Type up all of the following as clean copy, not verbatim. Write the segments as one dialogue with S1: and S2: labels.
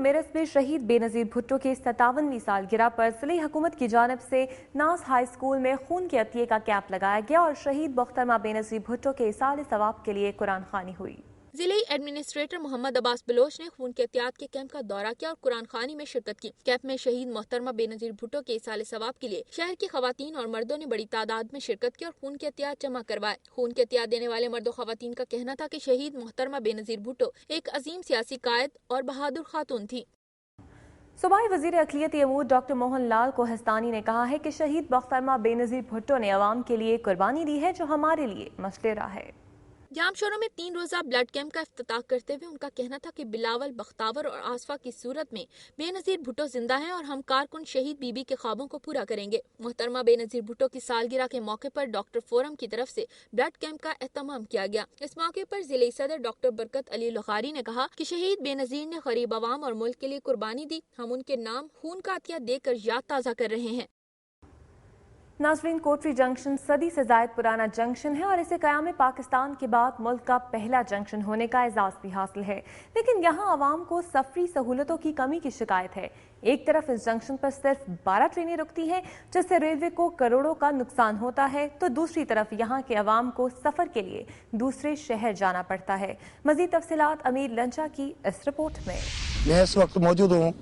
S1: मेरठ में शहीद बेनज़ीर भुट्टो की 57वीं सालगिरह पर ज़िले हुकूमत की जानिब से नाज हाई स्कूल में खून के अतिये का कैंप लगाया गया और शहीद मोहतरमा बेनज़ीर भुट्टो के इसाले सवाब के लिए कुरान खानी हुई।
S2: जिले एडमिनिस्ट्रेटर मोहम्मद अब्बास बलोच ने खून के एहतियात के कैंप का दौरा किया और कुरान खानी में शिरकत की। कैंप में शहीद मोहतरमा बेनज़ीर भुट्टो के इसाले सवाब के लिए शहर की खवातीन और मर्दों ने बड़ी तादाद में शिरकत की और खून के एहतियात जमा करवाए। खून के एहतियात देने वाले मर्दों खवातीन का कहना था कि शहीद मोहतरमा बेनज़ीर भुट्टो एक अजीम सियासी कायद और बहादुर खातून थी।
S1: सूबाई वज़ीर अक़लियती अमूर डॉक्टर मोहन लाल कोहस्तानी ने कहा है कि शहीद मोहतरमा बेनज़ीर भुट्टो ने अवाम के लिए कुर्बानी दी है जो हमारे लिए मशलेरा है।
S2: जामशोरों में 3 रोज़ा ब्लड कैंप का इफ्तिताह करते हुए उनका कहना था कि बिलावल, बख्तावर और आसफा की सूरत में बेनज़ीर भुट्टो जिंदा हैं और हम कारकुन शहीद बीबी के ख्वाबों को पूरा करेंगे। मोहतरमा बेनज़ीर भुट्टो की सालगिरह के मौके पर डॉक्टर फोरम की तरफ से ब्लड कैंप का एहतमाम किया गया। इस मौके पर जिले सदर डॉक्टर बरकत अली लखारी ने कहा कि शहीद बेनज़ीर ने गरीब अवाम और मुल्क के लिए कुर्बानी दी। हम उनके नाम खून का अतिया देकर याद ताज़ा कर रहे हैं।
S1: नाज़रीन, कोटरी जंक्शन सदी से जायद पुराना जंक्शन है और इसे क़याम पाकिस्तान के बाद मुल्क का पहला जंक्शन होने का एजाज़ भी हासिल है, लेकिन यहाँ आवाम को सफरी सहूलतों की कमी की शिकायत है। एक तरफ इस जंक्शन पर सिर्फ 12 ट्रेनें रुकती हैं जिससे रेलवे को करोड़ों का नुकसान होता है, तो दूसरी तरफ यहाँ के अवाम को सफ़र के लिए दूसरे शहर जाना पड़ता है। मज़ीद तफसीलात अमीर लंचा की इस रिपोर्ट में।
S3: मैं इस वक्त मौजूद हूँ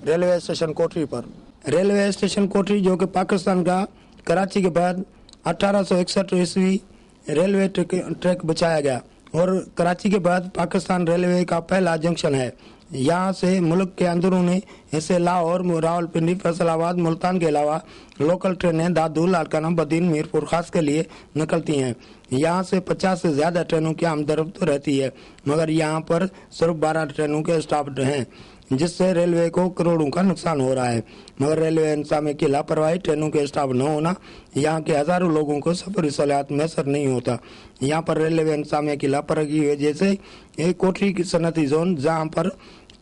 S3: रेलवे स्टेशन कोटरी पर। रेलवे स्टेशन कोटरी जो कि पाकिस्तान का कराची के बाद 1861 ईस्वी रेलवे ट्रैक बचाया गया और कराची के बाद पाकिस्तान रेलवे का पहला जंक्शन है। यहाँ से मुल्क के अंदरूनी हिस्से लाहौर, रावलपिंडी, फैसलाबाद, मुल्तान के अलावा लोकल ट्रेनें दादू, लाड़काना, बदीन, मीरपुर खास के लिए निकलती हैं। यहाँ से 50 से ज्यादा ट्रेनों की आमदरफ्त रहती है, मगर यहाँ पर सिर्फ 12 ट्रेनों के स्टाफ हैं, जिससे रेलवे को करोड़ों का नुकसान हो रहा है। मगर रेलवे इंतजामिया की लापरवाही, ट्रेनों के स्टाफ न होना, यहाँ के हजारों लोगों को सफरी सहूलियात मैसर नहीं होता। यहाँ पर रेलवे इंतजामिया की लापरवाही की वजह से एक कोटरी की सनती जोन जहाँ पर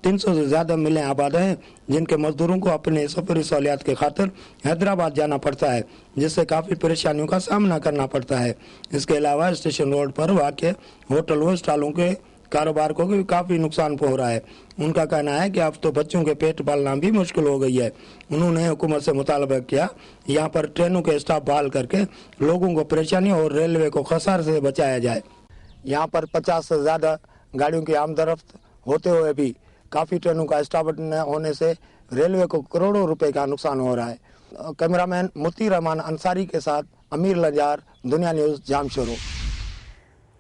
S3: 300 से ज्यादा मिलें आबाद हैं, जिनके मजदूरों को अपने सफरी सहूलियात के खातिर हैदराबाद जाना पड़ता है, जिससे काफी परेशानियों का सामना करना पड़ता है। इसके अलावा स्टेशन रोड पर वाक़ होटल व स्टॉलों के कारोबार को भी काफी नुकसान हो रहा है। उनका कहना है कि अब तो बच्चों के पेट पालना भी मुश्किल हो गई है। उन्होंने हुकूमत से मुतालबा किया यहाँ पर ट्रेनों के स्टाफ बहाल करके लोगों को परेशानी और रेलवे को खसार से बचाया जाए। यहाँ पर 50 से ज्यादा गाड़ियों की आमदरफ्त होते हुए भी काफी ट्रेनों का स्टाफ न होने से रेलवे को करोड़ों रुपए का नुकसान हो रहा है। कैमरामैन मुती रहमान अंसारी के साथ अमीर लंजार, दुनिया न्यूज, जामशोरो।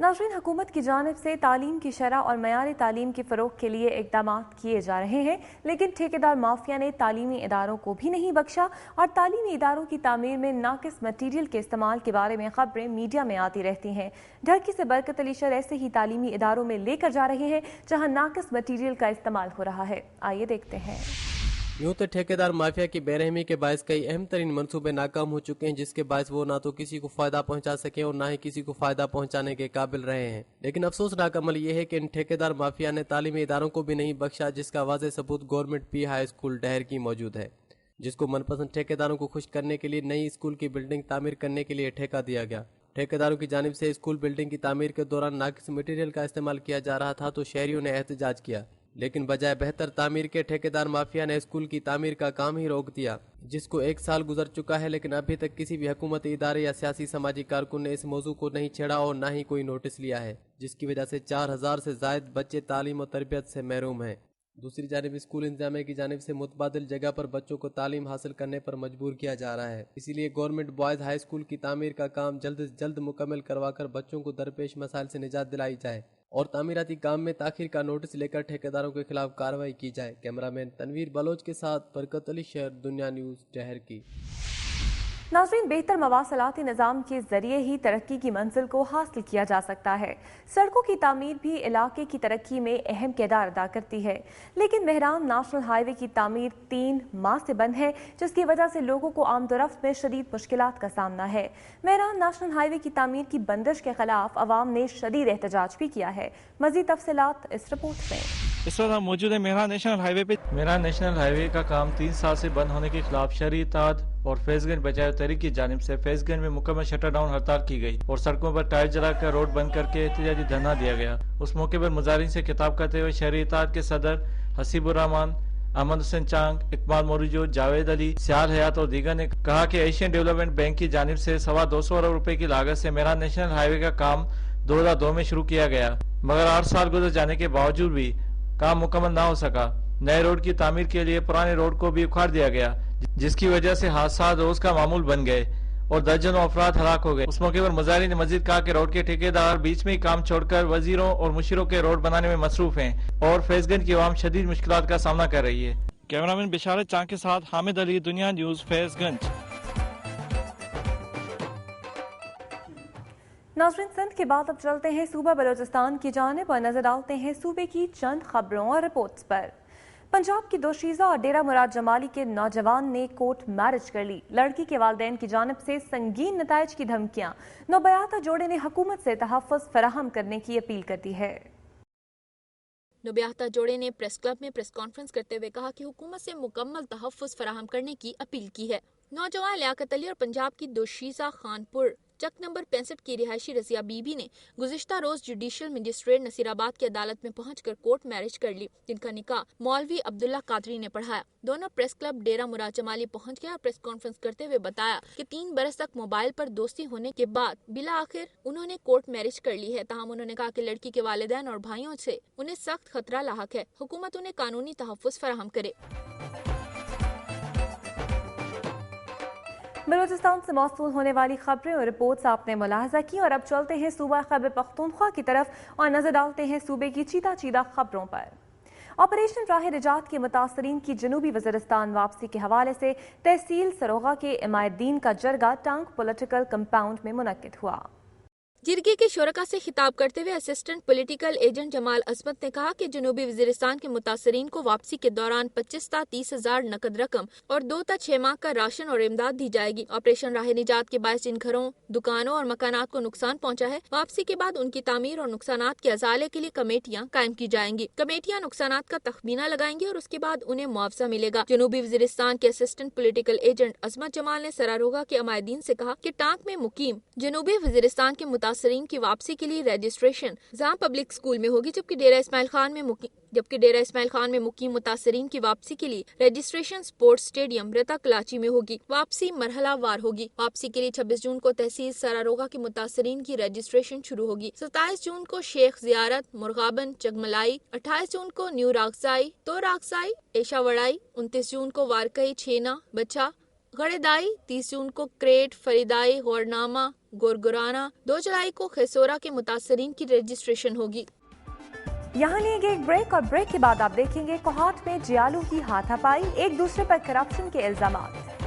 S1: नाज़रीन, हुकूमत की जानिब से तालीम की शरह और मयार तालीम के फ़रोग़ के लिए इक़दाम किए जा रहे हैं, लेकिन ठेकेदार माफिया ने तालीमी इदारों को भी नहीं बख्शा और तालीमी इदारों की तामीर में नाकिस मटीरियल के इस्तेमाल के बारे में खबरें मीडिया में आती रहती हैं। ढरकी से बरकत अली शर ऐसे ही तालीमी इदारों में लेकर जा रहे हैं जहाँ नाकिस मटीरियल का इस्तेमाल हो रहा है। आइए देखते हैं।
S4: यूँ तो ठेकेदार माफिया की बेरहमी के बायस कई अहम तरीन मनसूबे नाकाम हो चुके हैं, जिसके बायस वो ना तो किसी को फायदा पहुंचा सके और ना ही किसी को फायदा पहुंचाने के काबिल रहे हैं। लेकिन अफसोसनाक अमल ये है कि इन ठेकेदार माफिया ने तालीमी इदारों को भी नहीं बख्शा, जिसका वाज़ेह सबूत गवर्नमेंट पी हाई स्कूल डहर की मौजूद है, जिसको मनपसंद ठेकेदारों को खुश करने के लिए नई स्कूल की बिल्डिंग तामीर करने के लिए ठेका दिया गया। ठेकेदारों की जानिब से स्कूल बिल्डिंग की तामीर के दौरान नाकिस मटीरियल का इस्तेमाल किया जा रहा था, तो शहरियों ने एहतजाज किया, लेकिन बजाय बेहतर तामीर के ठेकेदार माफिया ने स्कूल की तामीर का काम ही रोक दिया, जिसको 1 साल गुजर चुका है, लेकिन अभी तक किसी भी हुकूमती इदारे या सियासी समाजी कारकुन ने इस मौजू को नहीं छेड़ा और ना ही कोई नोटिस लिया है, जिसकी वजह से 4000 से जायद बच्चे तालीम और तरबियत से महरूम हैं। दूसरी जानिब स्कूल इंतजामिया की जानिब से मुतबादिल जगह पर बच्चों को तालीम हासिल करने पर मजबूर किया जा रहा है। इसीलिए गवर्नमेंट बॉयज़ हाई स्कूल की तामीर का काम जल्द से जल्द मुकम्मल करवाकर बच्चों को दरपेश मसाइल से निजात दिलाई जाए और तामीराती काम में ताखीर का नोटिस लेकर ठेकेदारों के खिलाफ कार्रवाई की जाए। कैमरामैन तनवीर बलोच के साथ बरकत अली शहर, दुनिया न्यूज़, डहर की।
S1: नाज़रीन, बेहतर मवासलाती निज़ाम के ज़रिए ही तरक्की की मंजिल को हासिल किया जा सकता है। सड़कों की तामीर भी इलाके की तरक्की में अहम किरदार अदा करती है, लेकिन मेहरान नेशनल हाईवे की तामीर 3 माह से बंद है, जिसकी वजह से लोगों को आमदोरफ्त में शदीद मुश्किलात का सामना है। मेहरान नेशनल हाईवे की तामीर की बंदिश के खिलाफ अवाम ने शदीद एहतजाज भी किया है। मज़ीद तफसीलात इस रिपोर्ट में।
S5: इस वक्त हम मौजूद है मेहरान नेशनल हाईवे पे। मेहरान नेशनल हाईवे का काम 3 साल से बंद होने के खिलाफ शहरी इत्तेहाद और फैज़गंज बचाव तहरीक की जानिब से फैज़गंज में मुकम्मल शटर डाउन हड़ताल की गई और सड़कों पर टायर जलाकर रोड बंद करके एहतजाजी धरना दिया गया। उस मौके पर मुजाहिरीन से खिताब करते हुए शहरी इत्तेहाद के सदर हसीबुर रहमान احمد حسین چانگ، اقبال موریجو، جاوید علی، سیال حیات اور دیگر نے کہا کہ ایشین ڈیولپمنٹ بینک کی جانب سے 225 ارب روپے کی لاگت سے میران نیشنل ہائی وے کا کام 2002 میں شروع کیا گیا، مگر 8 سال گزر جانے کے باوجود بھی کام مکمل نہ ہو سکا۔ نئے روڈ کی تعمیر کے لیے پرانے روڈ کو بھی اکھاڑ دیا گیا، جس کی وجہ سے حادثات روز کا معمول بن گئے اور درجنوں افراد ہلاک ہو گئے۔ اس موقع پر مظاہرین نے مزید کہا کہ روڈ کے ٹھیکیدار بیچ میں ہی کام چھوڑ کر وزیروں اور مشیروں کے روڈ بنانے میں مصروف ہیں اور فیض گنج کی عوام شدید مشکلات کا سامنا کر رہی ہے۔ کیمرامین بشارت چاند کے ساتھ حامد علی، دنیا نیوز، فیض گنج۔
S1: ناظرین، سندھ کے بعد اب چلتے ہیں صوبہ بلوچستان کی جانب اور نظر ڈالتے ہیں صوبے کی چند خبروں اور رپورٹس پر۔ پنجاب کی دوشیزہ اور ڈیرہ مراد جمالی کے نوجوان نے کورٹ میرج کر لی۔ لڑکی کے والدین کی جانب سے سنگین نتائج کی دھمکیاں۔ نوبیاہتا جوڑے نے حکومت سے تحفظ فراہم کرنے کی اپیل کر دی ہے۔
S2: نوبیاہتا جوڑے نے پریس کلب میں پریس کانفرنس کرتے ہوئے کہا کہ حکومت سے مکمل تحفظ فراہم کرنے کی اپیل کی ہے۔ نوجوان لیاقت علی اور پنجاب کی دوشیزہ خان پور چک نمبر 65 کی رہائشی رضیہ بی بی نے گزشتہ روز جوڈیشل مجسٹریٹ نصیر آباد کی عدالت میں پہنچ کر کورٹ میرج کر لی، جن کا نکاح مولوی عبداللہ قادری نے پڑھایا۔ دونوں پریس کلب ڈیرہ مراد جمالی پہنچ گیا اور پریس کانفرنس کرتے ہوئے بتایا کہ 3 برس تک موبائل پر دوستی ہونے کے بعد بالآخر انہوں نے کورٹ میرج کر لی ہے۔ تاہم انہوں نے کہا کہ لڑکی کے والدین اور بھائیوں سے انہیں سخت خطرہ لاحق ہے، حکومت انہیں قانونی تحفظ فراہم کرے۔
S1: بلوچستان سے موصول ہونے والی خبریں اور رپورٹس آپ نے ملاحظہ کی، اور اب چلتے ہیں صوبہ خیبر پختونخوا کی طرف اور نظر ڈالتے ہیں صوبے کی چیدہ چیدہ خبروں پر۔ آپریشن راہ نجات کے متاثرین کی جنوبی وزیرستان واپسی کے حوالے سے تحصیل سروغہ کے عماد الدین کا جرگہ ٹانک پولیٹیکل کمپاؤنڈ میں منعقد ہوا۔
S2: جرگے کے شرکاء سے خطاب کرتے ہوئے اسسٹنٹ پولیٹیکل ایجنٹ جمال عصمت نے کہا کہ جنوبی وزیرستان کے متاثرین کو واپسی کے دوران 25 تا 30 ہزار نقد رقم اور 2 تا 6 ماہ کا راشن اور امداد دی جائے گی۔ آپریشن راہ نجات کے باعث جن گھروں، دکانوں اور مکانات کو نقصان پہنچا ہے، واپسی کے بعد ان کی تعمیر اور نقصانات کے ازالے کے لیے کمیٹیاں قائم کی جائیں گی۔ کمیٹیاں نقصانات کا تخمینہ لگائیں گی اور اس کے بعد انہیں معاوضہ ملے گا۔ جنوبی وزیرستان کے اسسٹنٹ پولیٹیکل ایجنٹ عصمت جمال نے سراروغہ کے عماد الدین سے کہا کہ ٹانک میں مقیم جنوبی وزیرستان کے متاثرین کی واپسی کے لیے رجسٹریشن زام پبلک اسکول میں ہوگی، جبکہ ڈیرہ اسماعیل خان میں مقیم متاثرین کی واپسی کے لیے رجسٹریشن سپورٹس اسٹیڈیم رتا کلاچی میں ہوگی۔ واپسی مرحلہ وار ہوگی۔ واپسی کے لیے 26 جون کو تحصیل سراروغہ کے متاثرین کی رجسٹریشن شروع ہوگی۔ 27 جون کو شیخ زیارت، مرغابن، چگملائی، 28 جون کو نیو راگسائی، تو راگسائی، ایشا وڑائی، 29 جون کو وارکئی، چھینا، بچا، گڑیدائی، 30 جون کو کریٹ، فریدائی، غورنامہ، گورگرانہ، 2 جولائی کو خیسورہ کے متاثرین کی رجسٹریشن ہوگی۔
S1: یہاں لیں گے ایک بریک، اور بریک کے بعد آپ دیکھیں گے کوہاٹ میں جیالو کی ہاتھا پائی، ایک دوسرے پر کرپشن کے الزامات۔